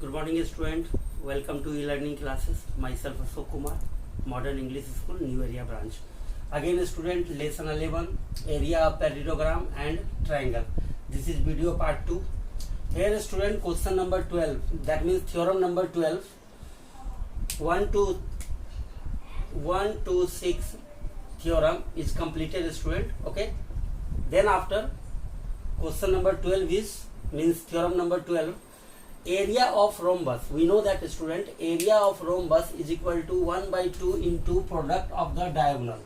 Good morning student, welcome to e-learning classes. Myself Ashok Kumar, Modern English School, New Area branch. Again student, lesson 11, area of parallelogram and triangle. This is video part 2. Here student, question number 12, that means theorem number 12, 1 to 6 theorem is completed student. Okay, then after question number 12 is means theorem number 12, area of rhombus. We know that student, area of rhombus is equal to 1 by 2 into product of the diagonal.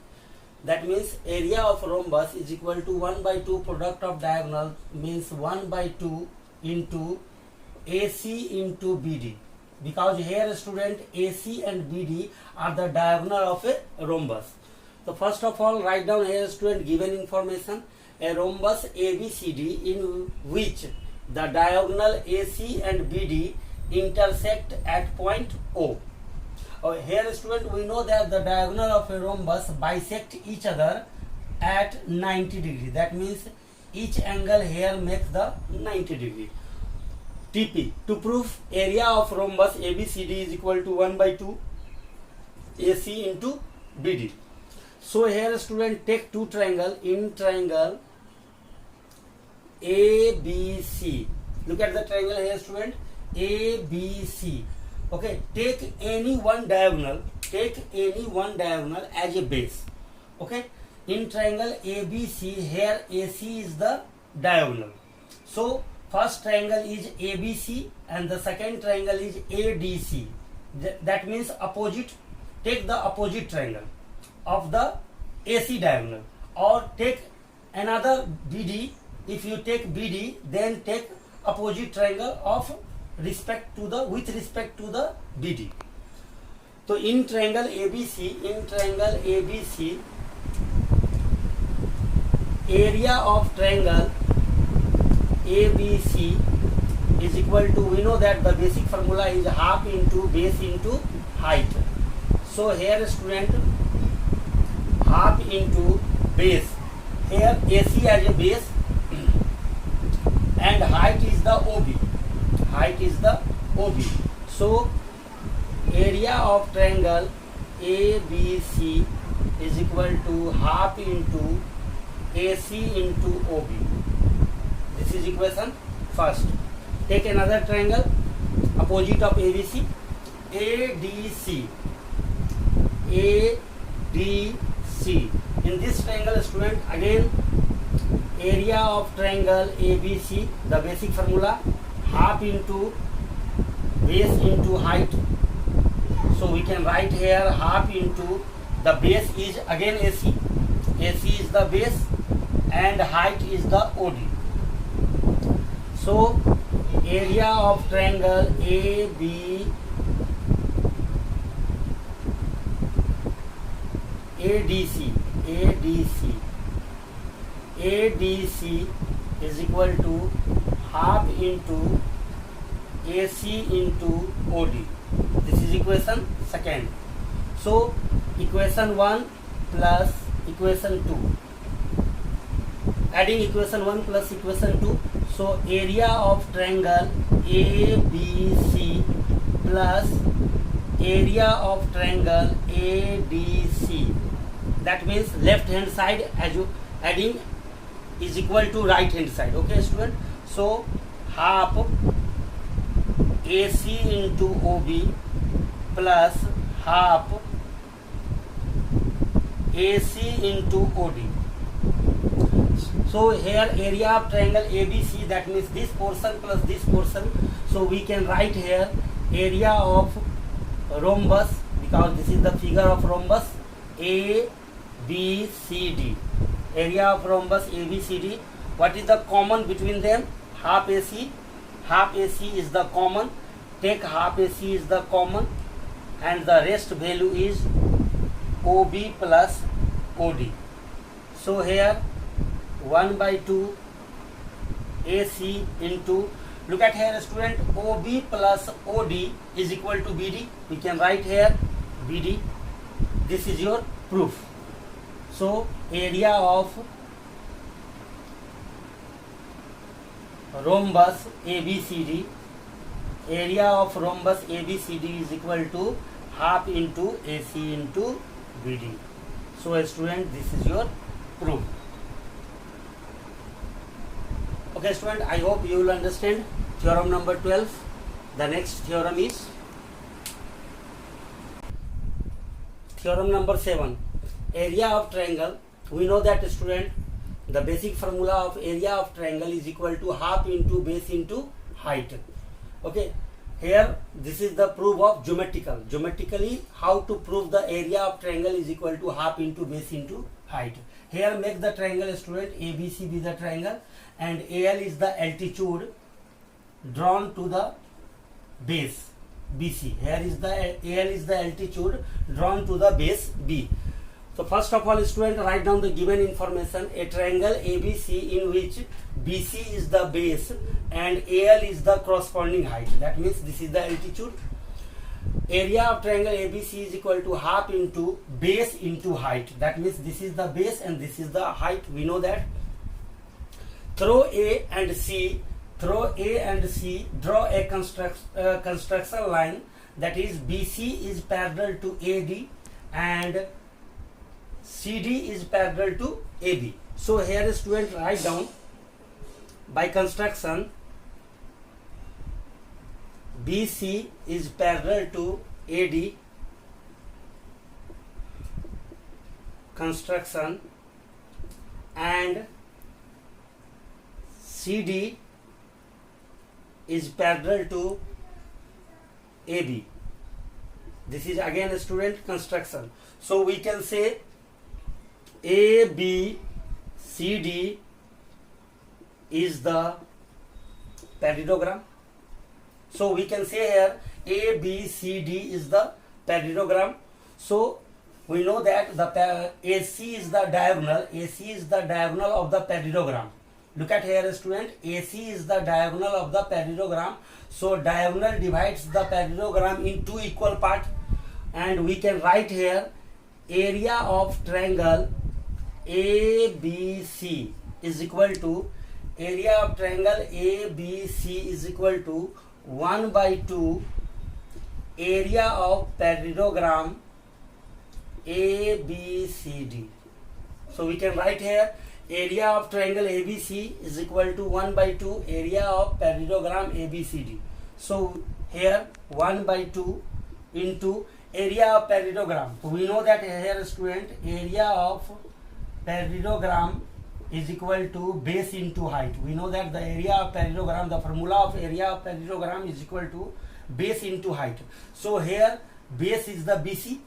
That means area of rhombus is equal to 1 by 2 product of diagonal, means 1 by 2 into AC into BD, because here student AC and BD are the diagonal of a rhombus. So first of all, write down here student given information, a rhombus ABCD in which the diagonal AC and BD intersect at point O. Here student, we know that the diagonal of a rhombus bisect each other at 90 degree. That means each angle here makes the 90 degree. TP, to prove area of rhombus ABCD is equal to 1 by 2 AC into BD. So here student, take two triangle. In triangle ABC, look at the triangle here student, ABC. Okay, take any one diagonal as a base. Okay, in triangle ABC, here AC is the diagonal. So first triangle is ABC and the second triangle is ADC. That means opposite. Take the opposite triangle of the AC diagonal, or take another BD. If you take BD, then take opposite triangle of with respect to the BD. So in triangle ABC, area of triangle ABC is equal to, we know that the basic formula is half into base into height. So here student, half into base, here AC as a base and height is the OB. So area of triangle ABC is equal to half into AC into OB. This is equation first. Take another triangle opposite of ABC, ADC. In this triangle student, again area of triangle ABC, the basic formula half into base into height. So we can write here half into the base is again AC is the base and height is the OD. So area of triangle ADC is equal to half into AC into OD. This is equation second. So equation 1 plus equation 2. Adding equation 1 plus equation 2. So area of triangle ABC plus area of triangle ADC. That means left hand side as you adding is equal to right hand side. Okay student, so half AC into OB plus half AC into OD. So here area of triangle ABC, that means this portion plus this portion. So we can write here area of rhombus, because this is the figure of rhombus ABCD. Area of rhombus ABCD. What is the common between them? Half AC is the common. Take half AC is the common and the rest value is OB plus OD. So here 1 by 2 AC into, look at here student, OB plus OD is equal to BD. We can write here BD. This is your proof. So area of rhombus ABCD area of rhombus ABCD is equal to half into AC into BD. So student, this is your proof. Okay student, I hope you will understand theorem number 12. The next theorem is theorem number 7. Area of triangle. We know that student, the basic formula of area of triangle is equal to half into base into height. Okay, here this is the proof of geometrical. Geometrically, how to prove the area of triangle is equal to half into base into height. Here make the triangle student, ABC be the triangle and AL is the altitude drawn to the base BC. Here is the AL is the altitude drawn to the base B. So first of all student, write down the given information. A triangle ABC in which BC is the base and AL is the corresponding height. That means this is the altitude. Area of triangle ABC is equal to half into base into height. That means this is the base and this is the height. We know that. Through A and C, draw a construction line, that is BC is parallel to AD and CD is parallel to AB. So here student, write down by construction BC is parallel to AD, construction, and CD is parallel to AB. This is again a student construction. So we can say ABCD is the parallelogram. So we can say here ABCD is the parallelogram. So we know that the AC is the diagonal. AC is the diagonal of the parallelogram. Look at here student, AC is the diagonal of the parallelogram. So diagonal divides the parallelogram in two equal parts, and we can write here area of triangle ABC is equal to area of triangle ABC is equal to 1 by 2 area of parallelogram ABCD. So we can write here area of triangle ABC is equal to 1 by 2 area of parallelogram ABCD. So here 1 by 2 into area of parallelogram. So we know that here student, area of parallelogram is equal to base into height. We know that the area of parallelogram, the formula of area of parallelogram is equal to base into height. So here base is the BC,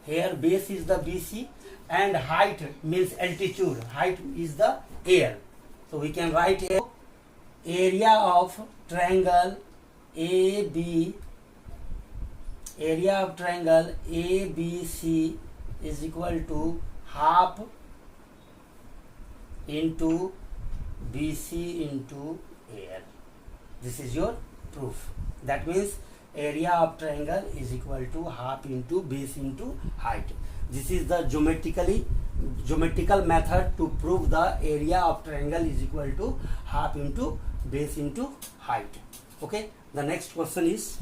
here base is the BC, and height means altitude, height is the AL. So we can write here area of triangle ABC is equal to half into BC into AL. This is your proof. That means area of triangle is equal to half into base into height. This is the geometrical method to prove the area of triangle is equal to half into base into height. Okay, the next question is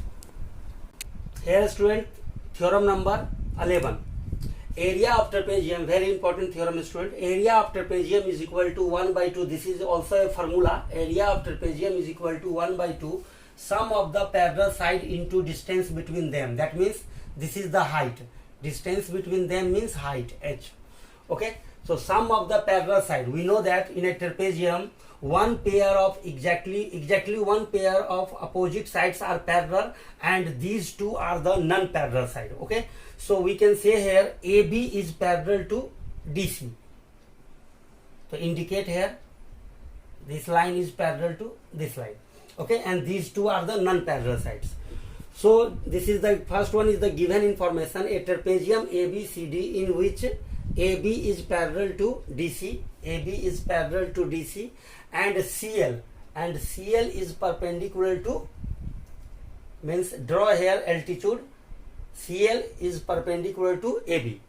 here student, theorem number 11. Area of trapezium, very important theorem student. Area of trapezium is equal to 1 by 2. This is also a formula. Area of trapezium is equal to 1 by 2 sum of the parallel side into distance between them. That means this is the height. Distance between them means height, h. Okay, so sum of the parallel side. We know that in a trapezium one pair of exactly one pair of opposite sides are parallel, and these two are the non-parallel side. Okay, so we can say here AB is parallel to DC. So indicate here this line is parallel to this line. Okay, and these two are the non-parallel sides. So this is the first one is the given information, a trapezium ABCD in which AB is parallel to DC, AB is parallel to DC, and CL is perpendicular to, means draw here altitude, CL is perpendicular to AB.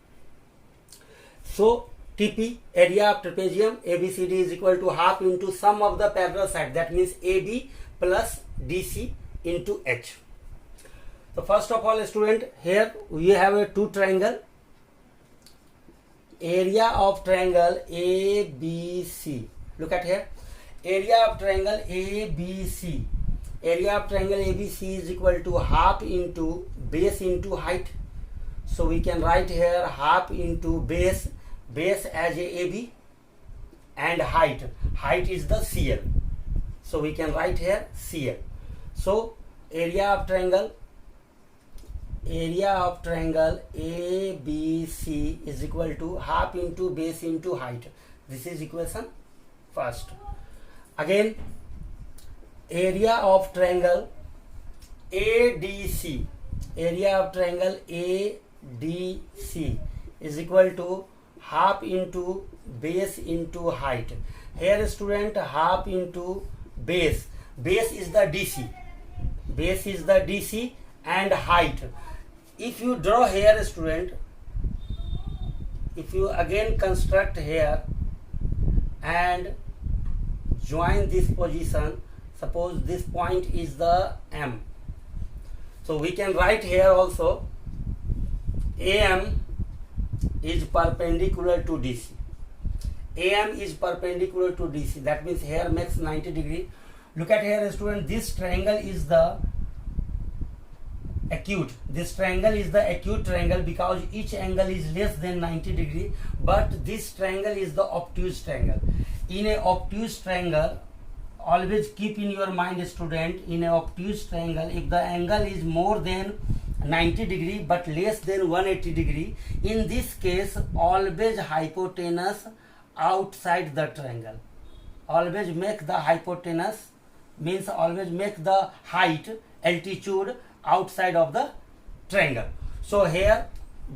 So TP, area of trapezium ABCD is equal to half into sum of the parallel side. That means AB plus DC into H. So first of all, student, here we have a two triangle. Area of triangle ABC. Look at here. Area of triangle ABC. Area of triangle ABC is equal to half into base into height. So we can write here half into base as a AB, and height is the CL. So we can write here CL. So area of triangle ABC is equal to half into base into height. This is equation first. Again, area of triangle ADC. Area of triangle ADC is equal to half into base into height. Here, student, half into base. Base is the DC. Base is the DC and height. If you draw here, student, if you again construct here and join this position, suppose this point is the M. So we can write here also AM is perpendicular to DC. AM is perpendicular to DC. That means here makes 90 degree. Look at here, student, this triangle is the acute. This triangle is the acute triangle because each angle is less than 90 degree, but this triangle is the obtuse triangle. In a obtuse triangle, always keep in your mind, student, in a obtuse triangle, if the angle is more than 90 degree but less than 180 degree, in this case always hypotenuse outside the triangle. Always make the hypotenuse, means always make the height, altitude outside of the triangle. So here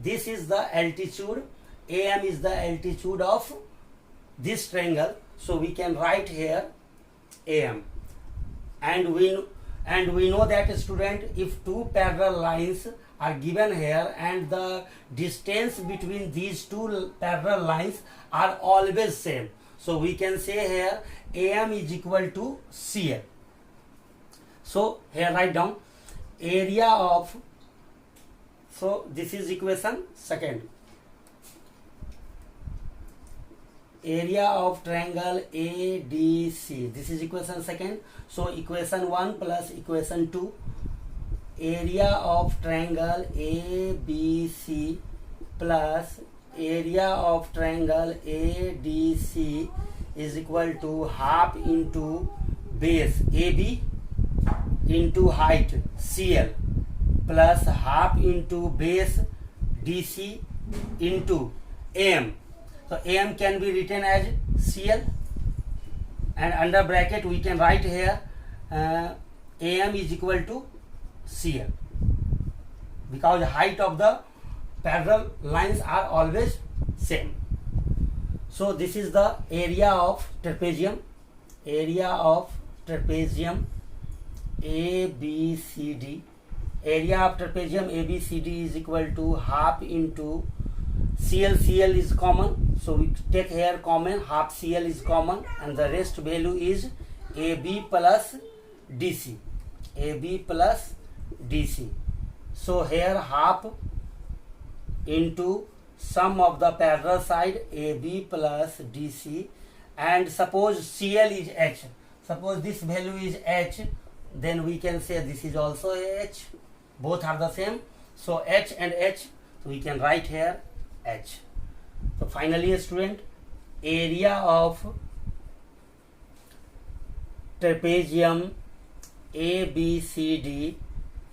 this is the altitude, AM is the altitude of this triangle. So we can write here AM, and we know that, student, if two parallel lines are given here and the distance between these two parallel lines are always same, so we can say here AM is equal to CL. So here write down area of, so this is equation second. Area of triangle ADC, this is equation second. So equation 1 plus equation 2, area of triangle ABC plus area of triangle ADC is equal to half into base AB into height CL plus half into base DC into AM. So AM can be written as CL, and under bracket we can write here AM is equal to CL because height of the parallel lines are always same. So this is the area of trapezium. Area of trapezium ABCD. Area of trapezium ABCD is equal to half into CL. CL is common, so we take here common, half CL is common, and the rest value is AB plus DC. AB plus DC. So here half into sum of the parallel side AB plus DC, and suppose CL is H. Suppose this value is H, then we can say this is also H. Both are the same. So H and H, so we can write here H. So finally, student, area of trapezium ABCD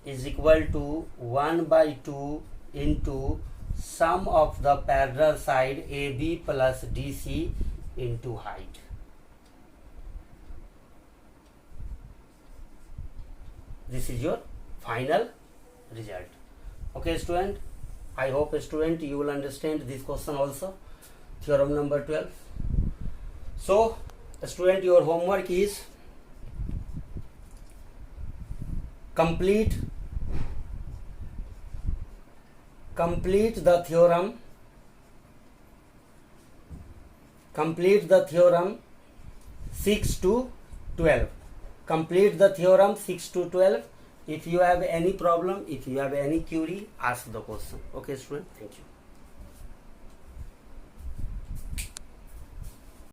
is equal to 1 by 2 into sum of the parallel side AB plus DC into height. This is your final result. Okay, student, I hope, student, you will understand this question also, theorem number 12. So, student, your homework is complete the theorem 6 to 12. Complete the theorem 6 to 12 If you have any problem, if you have any query, ask the question. Okay, student. Thank you.